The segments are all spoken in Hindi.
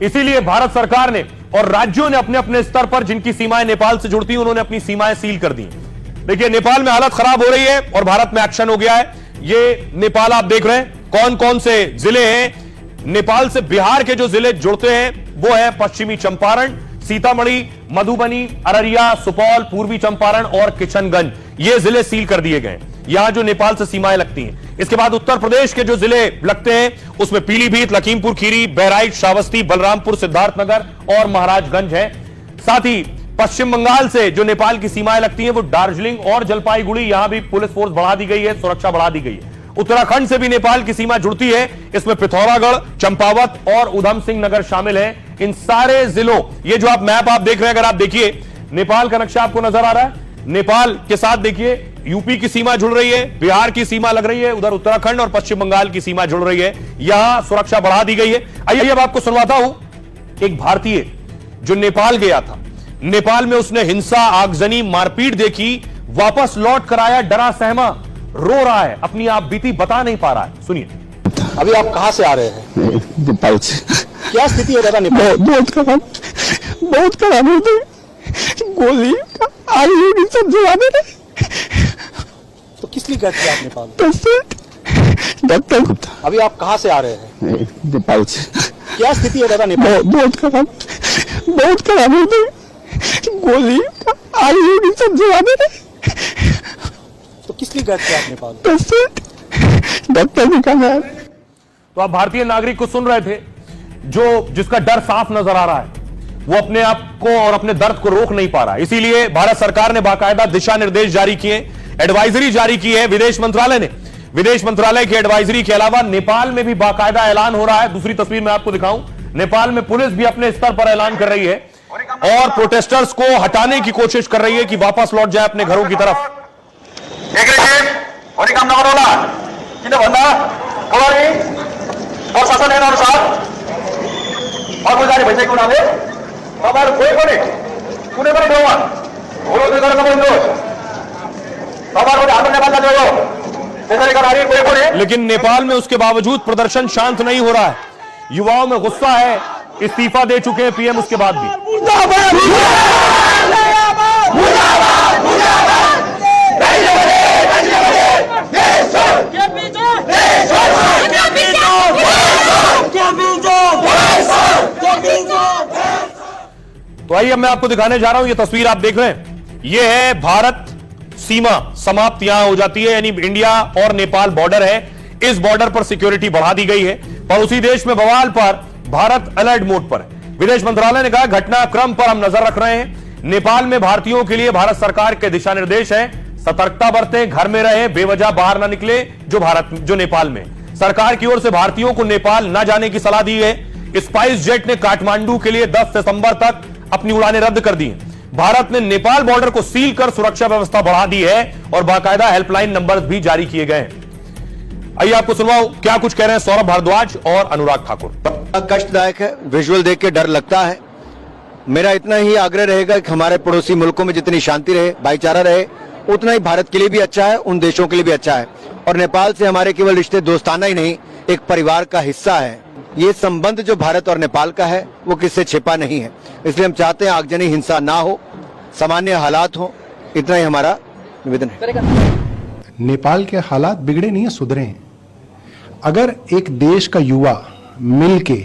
इसीलिए भारत सरकार ने और राज्यों ने अपने अपने स्तर पर जिनकी सीमाएं नेपाल से जुड़ती हैं उन्होंने अपनी सीमाएं सील कर दी। देखिए नेपाल में हालत खराब हो रही है और भारत में एक्शन हो गया है। ये नेपाल आप देख रहे हैं कौन कौन से जिले हैं। नेपाल से बिहार के जो जिले जुड़ते हैं वो है पश्चिमी चंपारण, सीतामढ़ी, मधुबनी, अररिया, सुपौल, पूर्वी चंपारण और किशनगंज। ये जिले सील कर दिए गए यहां जो नेपाल से सीमाएं लगती हैं। इसके बाद उत्तर प्रदेश के जो जिले लगते हैं उसमें पीलीभीत, लखीमपुर खीरी, बहराइच, श्रावस्ती, बलरामपुर, सिद्धार्थनगर और महाराजगंज है। साथ ही पश्चिम बंगाल से जो नेपाल की सीमाएं लगती हैं वो दार्जिलिंग और जलपाईगुड़ी, यहां भी पुलिस फोर्स बढ़ा दी गई है, सुरक्षा बढ़ा दी गई है। उत्तराखंड से भी नेपाल की सीमा जुड़ती है, इसमें पिथौरागढ़, चंपावत और उधम सिंह नगर शामिल है। इन सारे जिलों, ये जो आप मैप आप देख रहे हैं, अगर आप देखिए नेपाल का नक्शा आपको नजर आ रहा है, नेपाल के साथ देखिए यूपी की सीमा जुड़ रही है, बिहार की सीमा लग रही है, उधर उत्तराखंड और पश्चिम बंगाल की सीमा जुड़ रही है, यहां सुरक्षा बढ़ा दी गई है। आइए अब आपको सुनवाता हूं एक भारतीय जो नेपाल गया था, नेपाल में उसने हिंसा, आगजनी, मारपीट देखी, वापस लौट कर आया डरा सहमा, रो रहा है, अपनी आप बीती बता नहीं पा रहा है। सुनिए। अभी आप कहां से आ रहे हैं? नेपाल से। क्या स्थिति है दादा नेपाल? बहुत खराब होती, गोली आगे सब जला दे रहे। तो किस लिए गए थे आप नेपाल? डॉक्टर। अभी आप कहां से आ रहे हैं? नेपाल से। क्या स्थिति है दादा नेपाल? बहुत खराब होती, गोली आगे सब जला दे रहे। तो किस लिए गए थे आप नेपाल? डॉक्टर ने कहा। तो आप भारतीय नागरिक को सुन रहे थे जो जिसका डर साफ नजर आ रहा है, वो अपने आप को और अपने दर्द को रोक नहीं पा रहा। इसीलिए भारत सरकार ने बाकायदा दिशा निर्देश जारी किए, एडवाइजरी जारी की है विदेश मंत्रालय ने। विदेश मंत्रालय की एडवाइजरी के अलावा नेपाल में भी बाकायदा ऐलान हो रहा है। दूसरी तस्वीर मैं आपको दिखाऊं, नेपाल में पुलिस भी अपने स्तर पर ऐलान कर रही है और प्रोटेस्टर्स को हटाने की कोशिश कर रही है कि वापस लौट जाए अपने घरों की तरफ। प्रशासन अनुसार कर्मचारी भइसकेको हुनाले तपाईहरु कोही पनि कुनै पनि ठाउँमा विरोध गर्न नपाउनुहोस्। तपाईहरुले हाम्रो नेपाल जानु हो, त्यसैले गर्दा हामी कोही पनि। लेकिन नेपाल में उसके बावजूद प्रदर्शन शांत नहीं हो रहा है। युवाओं में गुस्सा है, इस्तीफा दे चुके हैं पीएम उसके बाद भी। तो आइए मैं आपको दिखाने जा रहा हूं, ये तस्वीर आप देख रहे हैं, ये है भारत सीमा समाप्त यहां हो जाती है, यानी इंडिया और नेपाल बॉर्डर है। इस बॉर्डर पर सिक्योरिटी बढ़ा दी गई है। पड़ोसी देश में बवाल पर भारत अलर्ट मोड पर है। विदेश मंत्रालय ने कहा घटनाक्रम पर हम नजर रख रहे हैं। नेपाल में भारतीयों के लिए भारत सरकार के दिशा निर्देश है, सतर्कता बरतें, घर में रहें, बेवजह बाहर ना निकले। जो नेपाल में सरकार की ओर से भारतीयों को नेपाल न जाने की सलाह दी है। स्पाइस जेट ने काठमांडू के लिए 10 सितंबर तक अपनी उड़ानें रद्द कर दी हैं। भारत ने नेपाल बॉर्डर को सील कर सुरक्षा व्यवस्था बढ़ा दी है और बाकायदा हेल्पलाइन नंबर्स भी जारी किए गए हैं। आइए आपको सुनवाओ क्या कुछ कह रहे हैं सौरभ भारद्वाज और अनुराग ठाकुर। कष्टदायक है, विजुअल देख के डर लगता है। मेरा इतना ही आग्रह रहेगा कि हमारे पड़ोसी मुल्कों में जितनी शांति रहे, भाईचारा रहे, उतना ही भारत के लिए भी अच्छा है, उन देशों के लिए भी अच्छा है। और नेपाल से हमारे केवल रिश्ते दोस्ताना ही नहीं, एक परिवार का हिस्सा है। ये संबंध जो भारत और नेपाल का है वो किससे छिपा नहीं है। इसलिए हम चाहते हैं आगजनी हिंसा ना हो, सामान्य हालात हो, इतना ही हमारा निवेदन है। नेपाल के हालात बिगड़े नहीं है, सुधरे हैं। अगर एक देश का युवा मिलके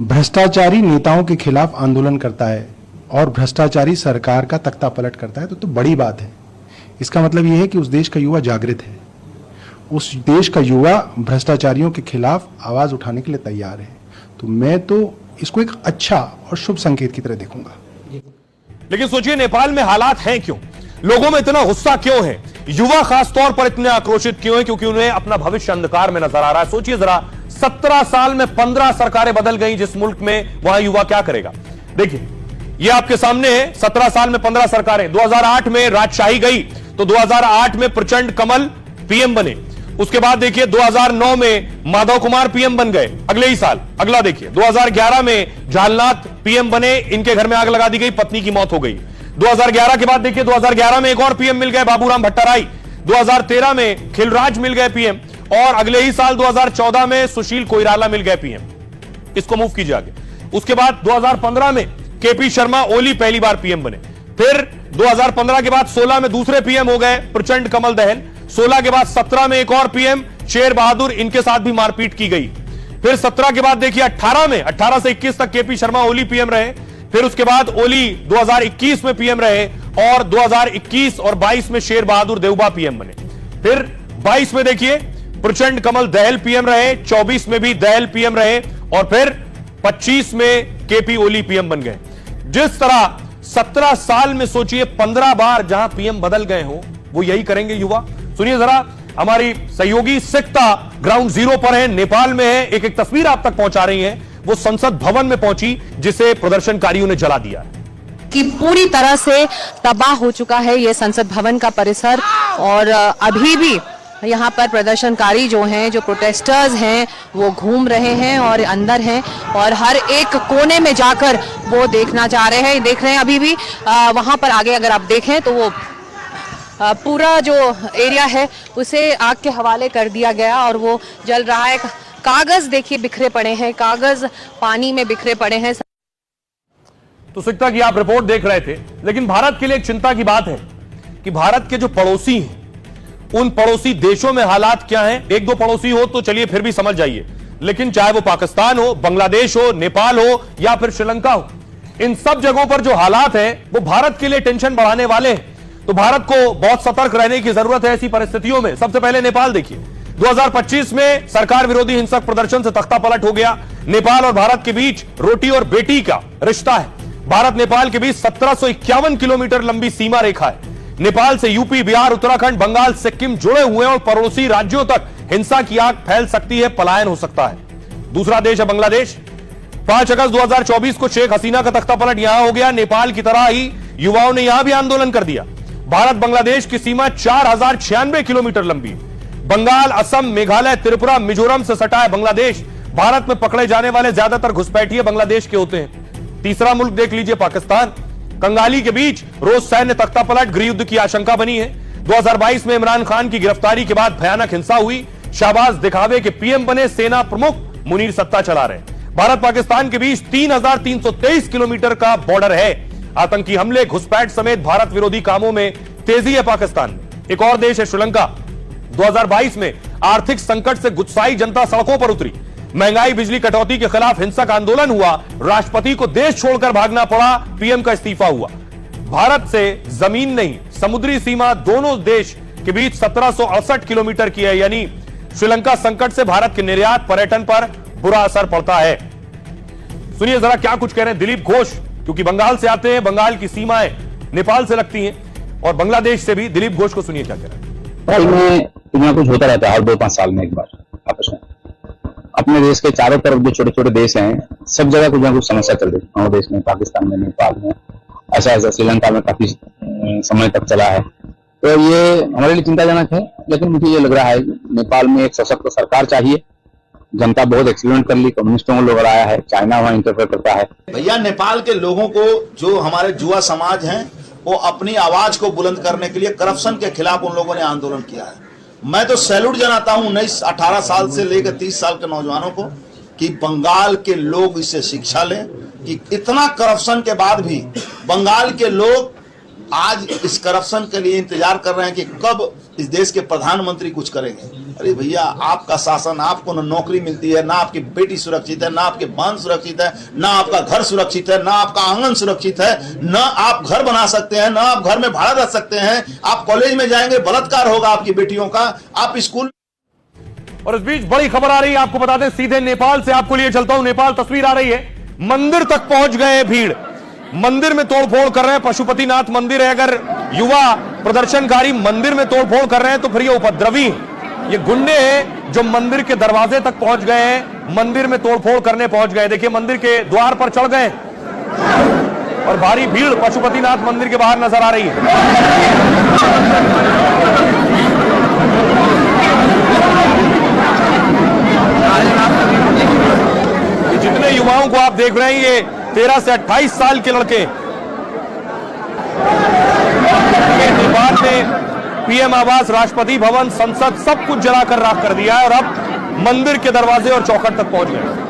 भ्रष्टाचारी नेताओं के खिलाफ आंदोलन करता है और भ्रष्टाचारी सरकार का तख्ता पलट करता है तो बड़ी बात है। इसका मतलब यह है कि उस देश का युवा जागृत है, उस देश का युवा भ्रष्टाचारियों के खिलाफ आवाज उठाने के लिए तैयार है। तो मैं तो इसको एक अच्छा और शुभ संकेत की तरह देखूंगा। लेकिन सोचिए नेपाल में हालात हैं क्यों, लोगों में इतना गुस्सा क्यों है, युवा खासतौर पर इतने आक्रोशित क्यों है? क्योंकि उन्हें अपना भविष्य अंधकार में नजर आ रहा है। सोचिए जरा, 17 साल में 15 सरकारें बदल गई जिस मुल्क में, वहां युवा क्या करेगा? देखिए ये आपके सामने है, 17 साल में 15 सरकारें। 2008 में राजशाही गई तो 2008 में प्रचंड कमल पीएम बने। उसके बाद देखिए 2009 में माधव कुमार पीएम बन गए, अगले ही साल। अगला देखिए 2011 में झालनाथ पीएम बने, इनके घर में आग लगा दी गई, पत्नी की मौत हो गई। 2011 के बाद देखिए 2011 में एक और पीएम मिल गए, बाबूराम भट्टाराई। 2013 में खिलराज मिल गए पीएम और अगले ही साल 2014 में सुशील कोइराला मिल गए पीएम। इसको मूव कीजिए आगे। उसके बाद 2015 में केपी शर्मा ओली पहली बार पीएम बने। फिर 2015 के बाद 16 में दूसरे पीएम हो गए प्रचंड कमल दहल। 16 के बाद 17 में एक और पीएम शेर बहादुर, इनके साथ भी मारपीट की गई। फिर 17 के बाद देखिए 18 से 21 तक केपी शर्मा ओली पीएम रहे। फिर उसके बाद ओली 2021 में पीएम रहे और 2021 और 22 में शेर बहादुर देवबा पीएम बने। फिर 22 में देखिए प्रचंड कमल दहल पीएम रहे, 24 में भी दहल पीएम रहे और फिर 25 में केपी ओली पीएम बन गए। जिस तरह 17 साल में सोचिए 15 बार जहां पीएम बदल गए हो, वो यही करेंगे युवा। सुनिए जरा, हमारी सहयोगी सिक्ता ग्राउंड जीरो पर है, नेपाल में है। एक तस्वीर आप तक पहुंचा रही है, वो संसद भवन में पहुंची जिसे प्रदर्शनकारियों ने जला दिया कि पूरी तरह से तबाह हो चुका है ये संसद भवन का परिसर। और अभी भी यहाँ पर प्रदर्शनकारी जो हैं, जो प्रोटेस्टर्स हैं, वो घूम रहे हैं और अंदर हैं और हर एक कोने में जाकर वो देखना चाह रहे हैं, देख रहे हैं। अभी भी वहाँ पर आगे अगर आप देखें तो वो पूरा जो एरिया है उसे आग के हवाले कर दिया गया और वो जल रहा है। कागज देखिए बिखरे पड़े हैं, कागज पानी में बिखरे पड़े हैं। तो सिक्ता की आप रिपोर्ट देख रहे थे, लेकिन भारत के लिए एक चिंता की बात है कि भारत के जो पड़ोसी हैं, उन पड़ोसी देशों में हालात क्या हैं। एक दो पड़ोसी हो तो चलिए फिर भी समझ जाइए, लेकिन चाहे वो पाकिस्तान हो, बांग्लादेश हो, नेपाल हो या फिर श्रीलंका हो, इन सब जगहों पर जो हालात हैं वो भारत के लिए टेंशन बढ़ाने वाले हैं। तो भारत को बहुत सतर्क रहने की जरूरत है ऐसी परिस्थितियों में। सबसे पहले नेपाल देखिए, 2025 में सरकार विरोधी हिंसक प्रदर्शन से तख्ता पलट हो गया। नेपाल और भारत के बीच रोटी और बेटी का रिश्ता है। भारत नेपाल के बीच 1751 किलोमीटर लंबी सीमा रेखा है। नेपाल से यूपी, बिहार, उत्तराखंड, बंगाल, सिक्किम जुड़े हुए हैं और पड़ोसी राज्यों तक हिंसा की आग फैल सकती है, पलायन हो सकता है। दूसरा देश है बांग्लादेश। 5 अगस्त 2024 को शेख हसीना का तख्ता पलट यहां हो गया। नेपाल की तरह ही युवाओं ने यहां भी आंदोलन कर दिया। भारत बांग्लादेश की सीमा 4096 किलोमीटर लंबी है। बंगाल, असम, मेघालय, त्रिपुरा, मिजोरम से सटा है बांग्लादेश। भारत में पकड़े जाने वाले ज्यादातर घुसपैठिए बांग्लादेश के होते हैं। तीसरा मुल्क देख लीजिए पाकिस्तान। कंगाली के बीच रोज सैन्य तख्ता पलट, गृह युद्ध की आशंका बनी है। 2022 में इमरान खान की गिरफ्तारी के बाद भयानक हिंसा हुई। शाहबाज दिखावे के पीएम बने सेना प्रमुख, मुनीर सत्ता चला रहे। भारत पाकिस्तान के बीच 3323 किलोमीटर का बॉर्डर है। आतंकी हमले, घुसपैठ समेत भारत विरोधी कामों में तेजी है पाकिस्तान में। एक और देश है श्रीलंका। 2022 में आर्थिक संकट से गुस्साई जनता सड़कों पर उतरी। महंगाई, बिजली कटौती के खिलाफ हिंसक आंदोलन हुआ। राष्ट्रपति को देश छोड़कर भागना पड़ा, पीएम का इस्तीफा हुआ। भारत से जमीन नहीं, समुद्री सीमा दोनों देश के बीच 1768 किलोमीटर की है। यानी श्रीलंका संकट से भारत के निर्यात, पर्यटन पर बुरा असर पड़ता है। सुनिए जरा क्या कुछ कह रहे हैं दिलीप घोष, क्योंकि बंगाल से आते हैं, बंगाल की सीमाएं नेपाल से लगती हैं और बांग्लादेश से भी। दिलीप घोष को सुनिए क्या कह रहे हैं। भाई में कुछ ना कुछ होता रहता है हर 2-5 साल में एक बार आपस में। अपने देश के चारों तरफ जो छोटे छोटे देश हैं, सब जगह कुछ ना कुछ समस्या चल रही है। बांग्लादेश में, पाकिस्तान में, नेपाल में, ऐसा श्रीलंका में काफी समय तक चला है। तो ये हमारे लिए चिंताजनक है। लेकिन मुझे ये लग रहा है नेपाल में एक सशक्त सरकार चाहिए। जनता बहुत एक्सपेरिमेंट कर ली, कम्युनिस्टों को लोग आया है, चाइना वहां इंटरफेयर करता है। भैया नेपाल के लोगों को, जो हमारे युवा समाज हैं, वो अपनी आवाज को बुलंद करने के लिए करप्शन के खिलाफ उन लोगों ने आंदोलन किया है। मैं तो सैल्यूट जनाता हूं 18 साल से लेकर 30 साल के नौजवानों को कि बंगाल के लोग इससे शिक्षा लें कि इतना करप्शन के बाद भी बंगाल के लोग आज इस करप्शन के लिए इंतजार कर रहे हैं कि कब इस देश के प्रधानमंत्री कुछ करेंगे। अरे भैया, आपका शासन, आपको न नौकरी मिलती है, ना आपकी बेटी सुरक्षित है, ना आपके बहन सुरक्षित है, ना आपका घर सुरक्षित है, ना आपका आंगन सुरक्षित है, ना आप घर बना सकते हैं, ना आप घर में भाड़ा रख सकते हैं। आप कॉलेज में जाएंगे, बलात्कार होगा आपकी बेटियों का। आप स्कूल। और इस बीच बड़ी खबर आ रही है, आपको बता दें, सीधे नेपाल से आपको लिए चलता हूं। नेपाल तस्वीर आ रही है, मंदिर तक पहुंच गए भीड़, मंदिर में तोड़फोड़ कर रहे हैं। पशुपतिनाथ मंदिर है। अगर युवा प्रदर्शनकारी मंदिर में तोड़फोड़ कर रहे हैं तो फिर ये उपद्रवी, ये गुंडे हैं जो मंदिर के दरवाजे तक पहुंच गए हैं, मंदिर में तोड़फोड़ करने पहुंच गए। देखिए मंदिर के द्वार पर चढ़ गए और भारी भीड़ पशुपतिनाथ मंदिर के बाहर नजर आ रही है। ये जितने युवाओं को आप देख रहे हैं, ये 13 से 28 साल के लड़के नेपाल में पीएम आवास, राष्ट्रपति भवन, संसद सब कुछ जलाकर राख कर दिया है और अब मंदिर के दरवाजे और चौखट तक पहुंच गए।